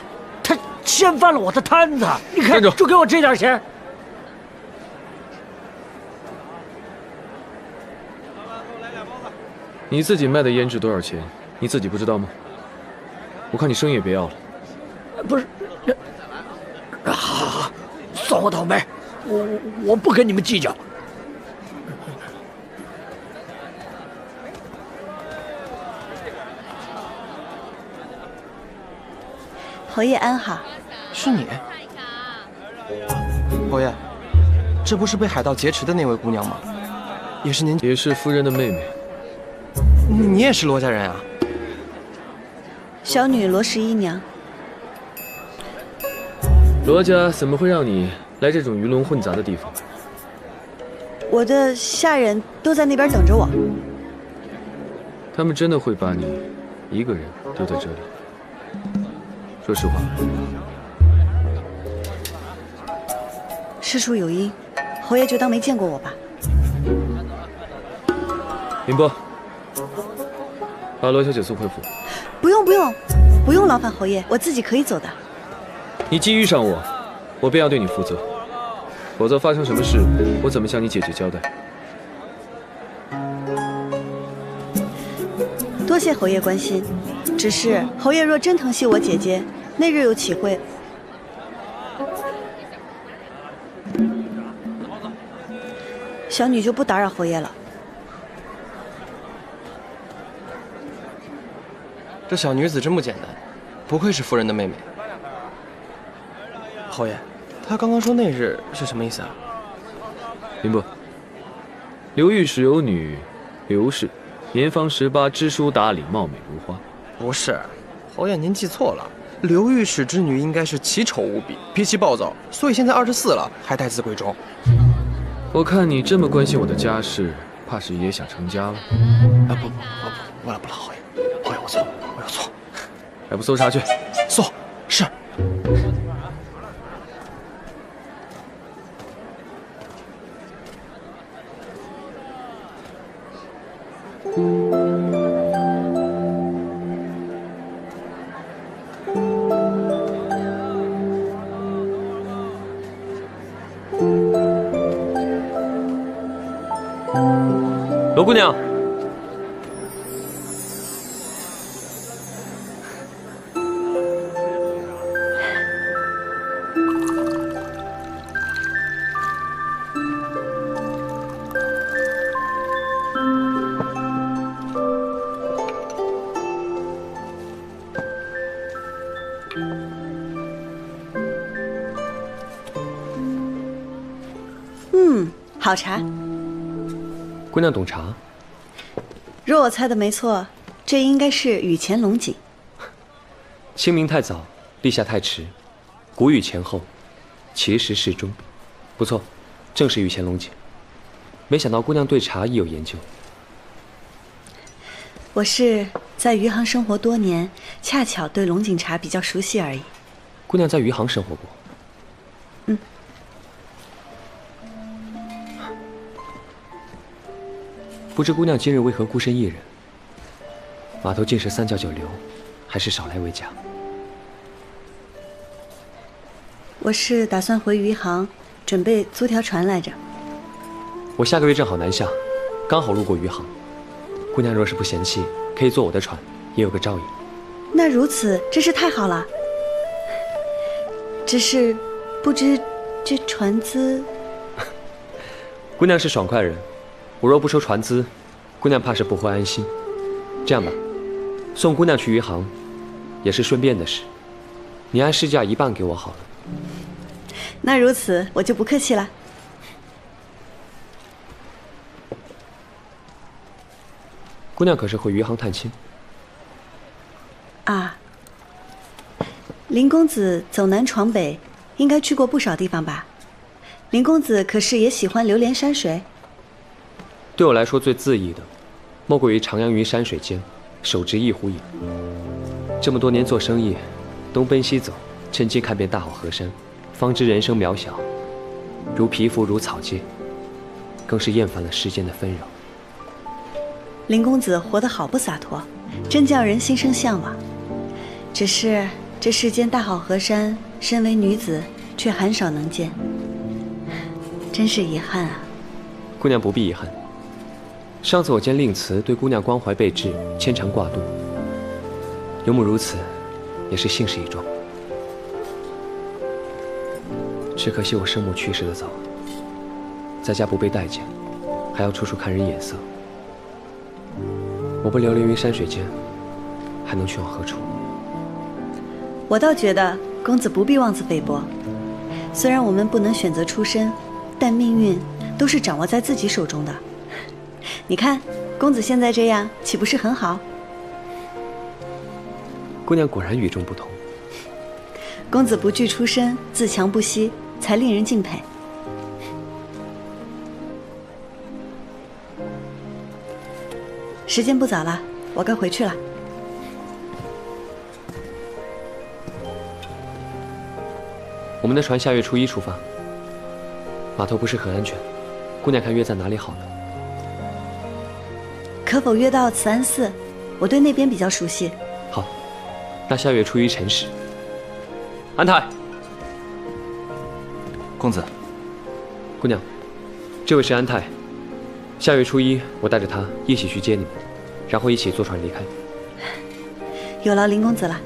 掀翻了我的摊子。你看，就给我这点钱。你自己卖的胭脂多少钱？你自己不知道吗？我看你生意也别要了。不是，好，算我倒霉，我不跟你们计较。侯爷安好。是你，侯爷，这不是被海盗劫持的那位姑娘吗？也是您，也是夫人的妹妹。你也是罗家人啊？小女罗11娘。罗家怎么会让你来这种鱼龙混杂的地方？我的下人都在那边等着我。他们真的会把你一个人丢在这里？说实话。事出有因，侯爷就当没见过我吧。凌波，把罗小姐送回府。不用劳烦侯爷，我自己可以走的。你觊觎上我，我便要对你负责，否则发生什么事，我怎么向你姐姐交代？多谢侯爷关心，只是侯爷若真疼惜我姐姐，那日有岂会？小女就不打扰侯爷了。这小女子真不简单，不愧是夫人的妹妹。侯爷，她刚刚说那日是什么意思啊？凌波，刘御史有女刘氏，年方18，知书达理，貌美如花。不是，侯爷您记错了。刘御史之女应该是奇丑无比，脾气暴躁，所以现在24了还待字闺中。我看你这么关心我的家事，怕是也想成家了。啊不了，侯爷，我有错，还不搜查去？搜，是。罗姑娘。好茶。姑娘懂茶。若我猜的没错，这应该是雨前龙井。清明太早，立夏太迟，谷雨前后，其时适中。不错，正是雨前龙井。没想到姑娘对茶亦有研究。我是在余杭生活多年，恰巧对龙井茶比较熟悉而已。姑娘在余杭生活过？嗯。不知姑娘今日为何孤身一人？码头尽是三教九流，还是少来为佳。我是打算回余杭，准备租条船来着。我下个月正好南下，刚好路过余杭。姑娘若是不嫌弃，可以坐我的船，也有个照应。那如此真是太好了。只是不知这船资。姑娘是爽快人。我若不收船资，姑娘怕是不会安心。这样吧，送姑娘去余杭，也是顺便的事。你按市价1半给我好了。那如此，我就不客气了。姑娘可是回余杭探亲？啊，林公子走南闯北，应该去过不少地方吧？林公子可是也喜欢流连山水？对我来说，最恣意的，莫过于徜徉于山水间，手执一壶饮。这么多年做生意，东奔西走，趁机看遍大好河山，方知人生渺小，如蚍蜉如草芥，更是厌烦了世间的纷扰。林公子活得好不洒脱，真叫人心生向往。只是这世间大好河山，身为女子却很少能见，真是遗憾啊。姑娘不必遗憾。上次我见令慈对姑娘关怀备至，牵肠挂肚。有母如此，也是幸事一桩。只可惜我生母去世的早，在家不被待见，还要处处看人眼色。我不流连于山水间，还能去往何处？我倒觉得公子不必妄自菲薄。虽然我们不能选择出身，但命运都是掌握在自己手中的。你看，公子现在这样，岂不是很好？姑娘果然与众不同。公子不惧出身，自强不息，才令人敬佩。时间不早了，我该回去了。我们的船下月初1出发，码头不是很安全，姑娘看约在哪里好呢？可否约到慈安寺？我对那边比较熟悉。好，那下月初1辰时。安泰，公子，姑娘，这位是安泰。下月初1，我带着他一起去接你们，然后一起坐船离开。有劳林公子了。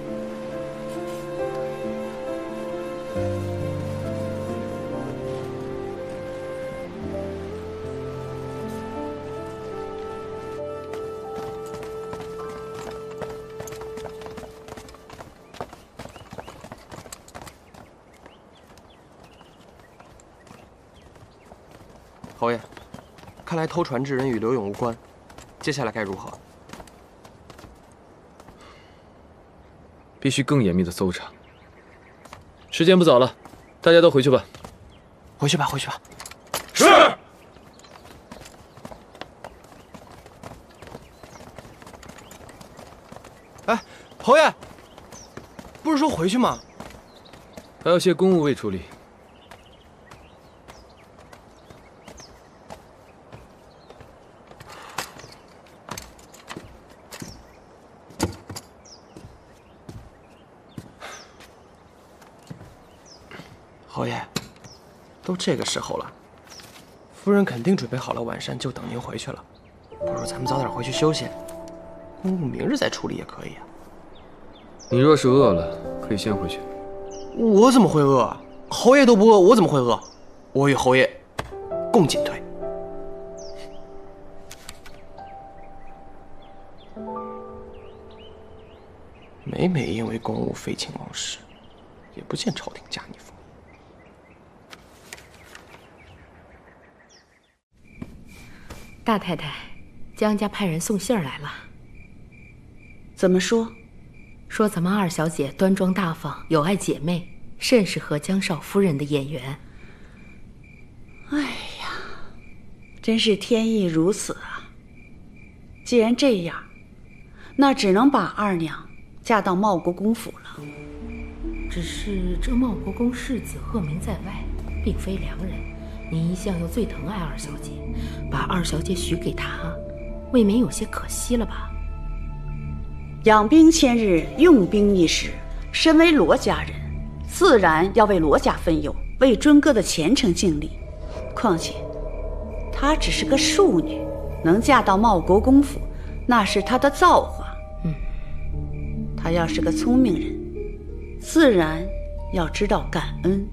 侯爷，看来偷船之人与刘勇无关，接下来该如何？必须更严密的搜查。时间不早了，大家都回去吧。回去吧，回去吧。是。哎，侯爷，不是说回去吗？还有些公务未处理。侯爷，都这个时候了，夫人肯定准备好了晚膳，就等您回去了。不如咱们早点回去休息，公务明日再处理也可以啊。你若是饿了，可以先回去。我怎么会饿？侯爷都不饿，我怎么会饿？我与侯爷共进退。每每因为公务废寝忘食，也不见朝廷加你封。大太太，江家派人送信儿来了。怎么说？说咱们二小姐端庄大方，有爱姐妹，甚是合江少夫人的眼缘。哎呀，真是天意如此啊！既然这样，那只能把二娘嫁到茂国公府了。只是这茂国公世子恶名在外，并非良人。您一向又最疼爱二小姐，把二小姐许给他，未免有些可惜了吧？养兵千日，用兵一时。身为罗家人，自然要为罗家分忧，为尊哥的前程尽力。况且，她只是个庶女，能嫁到茂国公府，那是她的造化。她要是个聪明人，自然要知道感恩。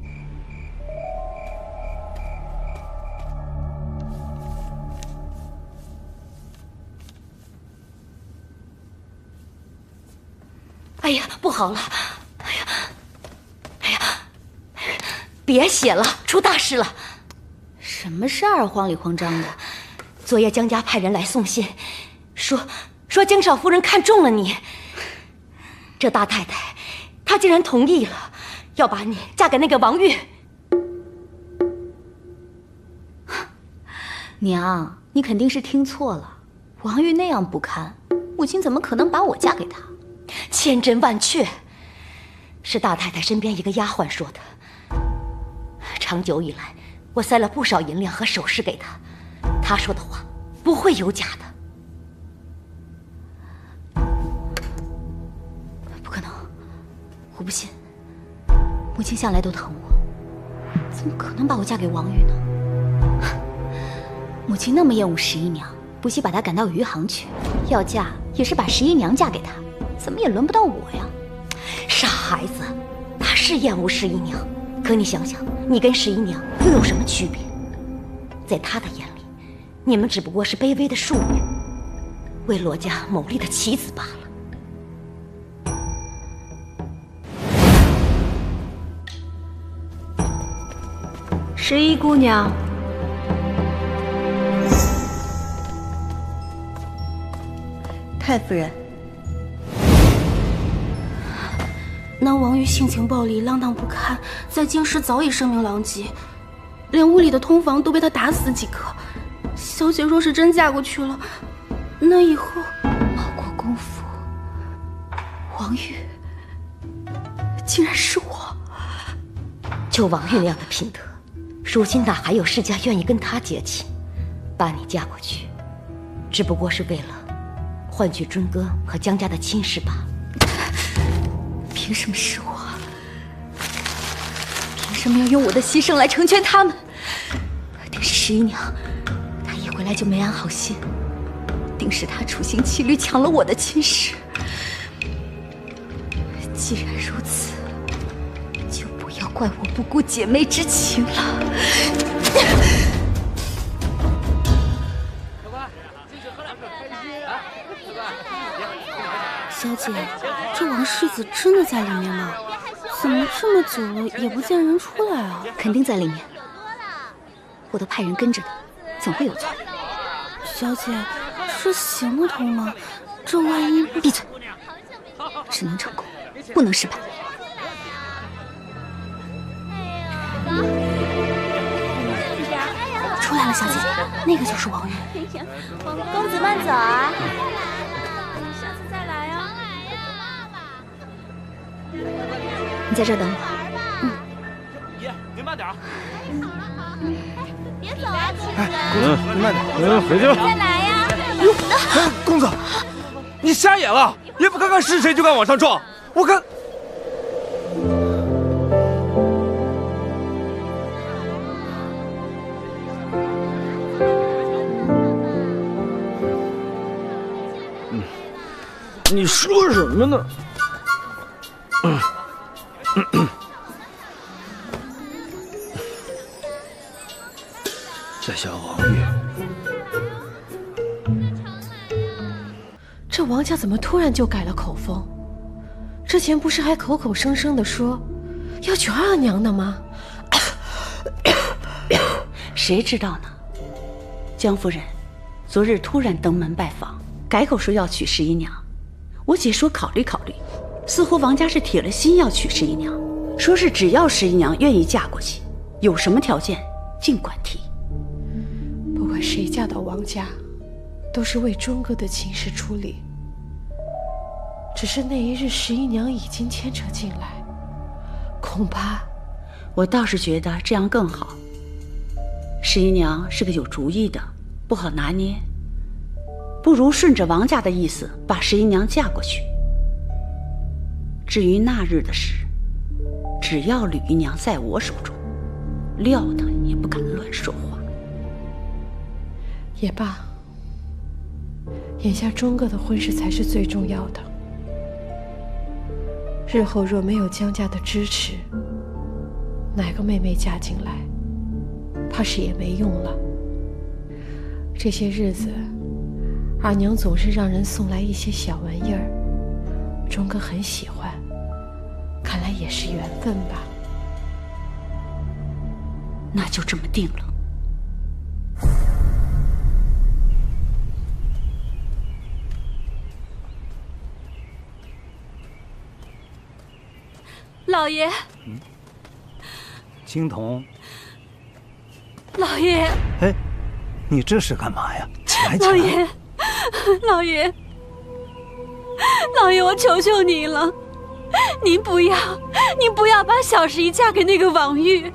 哎呀，不好了！哎呀，别写了，出大事了！什么事儿？慌里慌张的。昨夜江家派人来送信，说江少夫人看中了你。这大太太，她竟然同意了，要把你嫁给那个王玉。娘，你肯定是听错了。王玉那样不堪，母亲怎么可能把我嫁给他？千真万确，是大太太身边一个丫鬟说的。长久以来，我塞了不少银两和首饰给她，她说的话不会有假的。不可能，我不信。母亲向来都疼我，怎么可能把我嫁给王玉呢？母亲那么厌恶十一娘，不惜把她赶到余杭去，要嫁也是把十一娘嫁给她。怎么也轮不到我呀！傻孩子，他是厌恶十一娘，可你想想，你跟十一娘又有什么区别？在他的眼里，你们只不过是卑微的庶女，为罗家谋利的棋子罢了。11姑娘，太夫人。那王玉性情暴戾，浪荡不堪，在京师早已声名狼藉，连屋里的通房都被他打死几个。小姐若是真嫁过去了，那以后茂国公府，王玉竟然是我。就王玉那样的品德，如今哪还有世家愿意跟他结亲？把你嫁过去，只不过是为了换取尊哥和江家的亲事罢了。凭什么是我？凭什么要用我的牺牲来成全他们？定是十一娘，她一回来就没安好心，定是她处心积虑抢了我的亲事。既然如此，就不要怪我不顾姐妹之情了。小姐，这王世子真的在里面吗？怎么这么久了也不见人出来啊？肯定在里面，我都派人跟着的，怎会有错？小姐，这行得通吗？这万一……闭嘴！只能成功，不能失败。出来了，小姐姐，那个就是王玉。公子慢走啊！下次再来啊！你在这儿等我。爷，您慢点。别走啊，公子！您慢点，回去吧。再来呀！哟，公子，你瞎眼了？也不看看是谁就敢往上撞？我看。说什么呢？在下王爷。这王家怎么突然就改了口风？之前不是还口口声声的说要娶二娘的吗？谁知道呢？江夫人昨日突然登门拜访，改口说要娶11娘。我姐说考虑考虑，似乎王家是铁了心要娶11娘，说是只要11娘愿意嫁过去，有什么条件尽管提。不管谁嫁到王家，都是为钟哥的亲事出力。只是那一日11娘已经牵扯进来，恐怕……我倒是觉得这样更好。11娘是个有主意的，不好拿捏，不如顺着王家的意思把11娘嫁过去。至于那日的事，只要吕姨娘在我手中，撂她也不敢乱说话。也罢，眼下钟哥的婚事才是最重要的。日后若没有江家的支持，哪个妹妹嫁进来，怕是也没用了。这些日子，二娘总是让人送来一些小玩意儿，钟哥很喜欢，看来也是缘分吧。那就这么定了。老爷，青铜，老爷，哎，你这是干嘛呀？起来，起来！老爷，老爷，老爷，我求求您了，您不要把小十一嫁给那个王玉。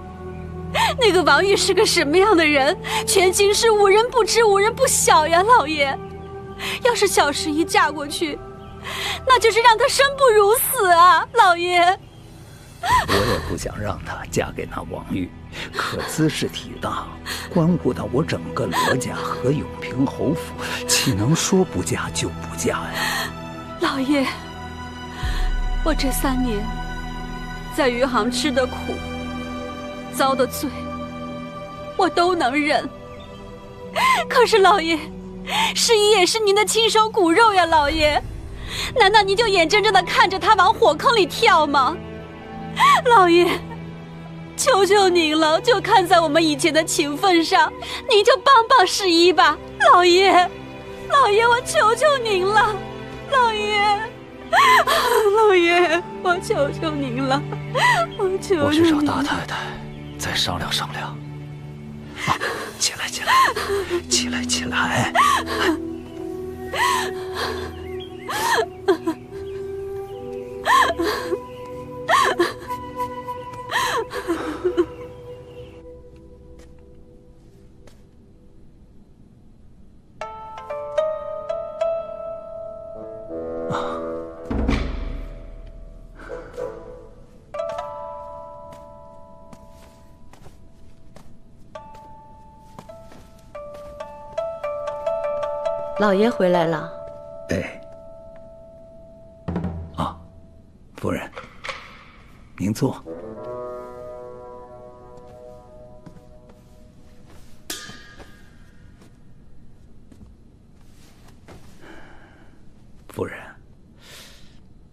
那个王玉是个什么样的人，全京师无人不知，无人不晓呀，老爷。要是小十一嫁过去，那就是让她生不如死啊，老爷。我也不想让她嫁给那王玉，可兹事体大，关乎到我整个罗家和永平侯府，岂能说不嫁就不嫁呀？老爷，我这3年在余杭吃的苦，遭的罪，我都能忍。可是老爷，十一也是您的亲手骨肉呀，老爷，难道您就眼睁睁地看着他往火坑里跳吗？老爷，求求您了，就看在我们以前的情分上，您就帮帮十一吧，老爷，老爷，我求求您了，老爷，老爷，我求求您了，我求求您。我去找大太太，再商量商量。啊，起来，起来，起来，起来！老爷回来了。哎，啊，夫人，您坐。夫人，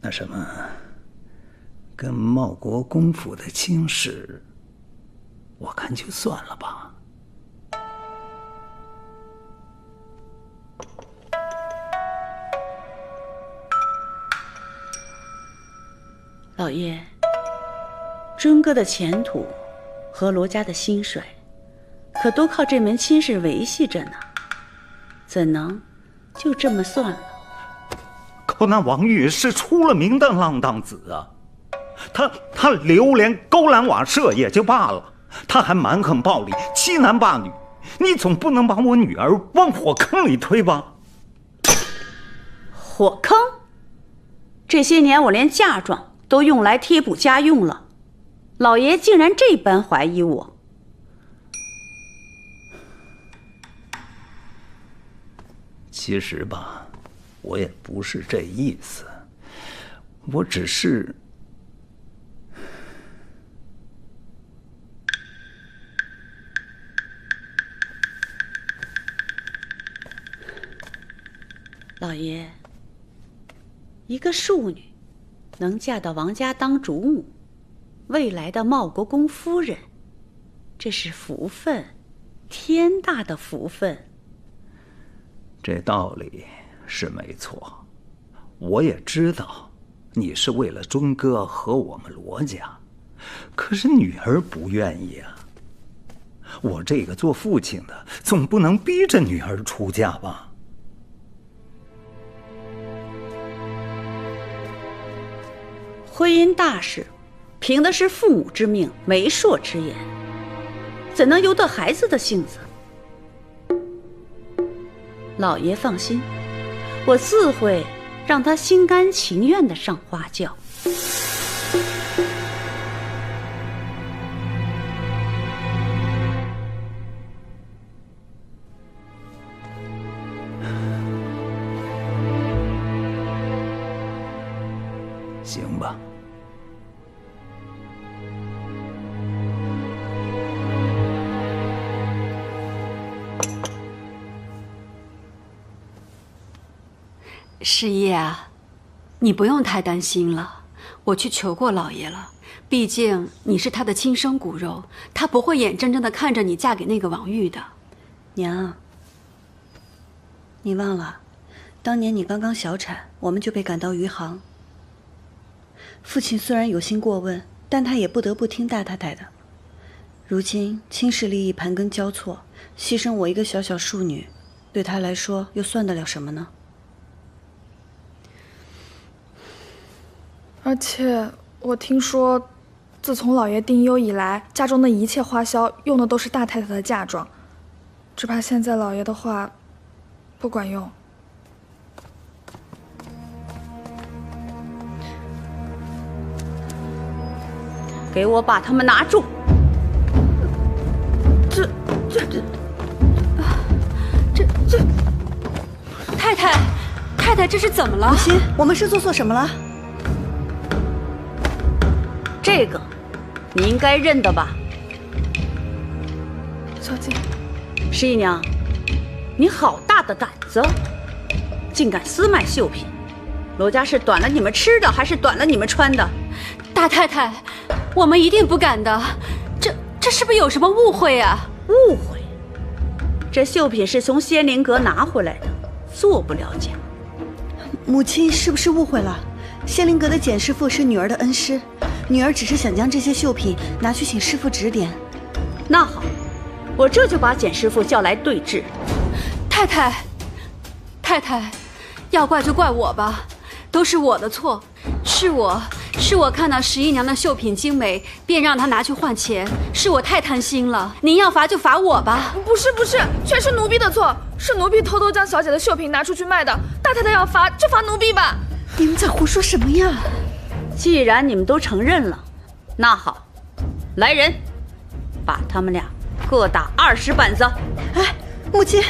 那什么，跟茂国公府的亲事，我看就算了吧。老爷，钟哥的前途和罗家的兴衰，可都靠这门亲事维系着呢，怎能就这么算了？可那王玉是出了名的浪荡子啊，他流连勾栏瓦舍也就罢了，他还蛮横暴力，欺男霸女，你总不能把我女儿往火坑里推吧？火坑？这些年我连嫁妆都用来贴补家用了，老爷竟然这般怀疑我。其实吧，我也不是这意思。我只是……老爷，一个庶女能嫁到王家当主母，未来的茂国公夫人，这是福分，天大的福分。这道理是没错，我也知道你是为了尊哥和我们罗家，可是女儿不愿意啊。我这个做父亲的总不能逼着女儿出嫁吧？婚姻大事，凭的是父母之命、媒妁之言，怎能由得孩子的性子？老爷放心，我自会让他心甘情愿地上花轿。行吧。世业啊，你不用太担心了，我去求过老爷了。毕竟你是他的亲生骨肉，他不会眼睁睁地看着你嫁给那个王玉的。娘，你忘了，当年你刚刚小产，我们就被赶到余杭。父亲虽然有心过问，但他也不得不听大太太的。如今亲氏利益盘根交错，牺牲我一个小小庶女，对他来说又算得了什么呢？而且我听说，自从老爷定优以来，家中的一切花销用的都是大太太的嫁妆，只怕现在老爷的话不管用。给我把他们拿住！太太，这是怎么了？母亲，我们是做错什么了？这个，你应该认得吧？小姐，十一娘，你好大的胆子，竟敢私卖绣品！罗家是短了你们吃的，还是短了你们穿的？大太太，我们一定不敢的。这是不是有什么误会啊？误会？这绣品是从仙灵阁拿回来的，做不了假。母亲是不是误会了？仙灵阁的简师傅是女儿的恩师，女儿只是想将这些绣品拿去请师傅指点。那好，我这就把简师傅叫来对质。太太，要怪就怪我吧，都是我的错，是我看到十一娘的绣品精美，便让她拿去换钱，是我太贪心了。您要罚就罚我吧。不是，全是奴婢的错，是奴婢偷偷将小姐的绣品拿出去卖的。大太太要罚就罚奴婢吧。你们在胡说什么呀？既然你们都承认了，那好，来人，把他们俩各打20板子。哎，母亲。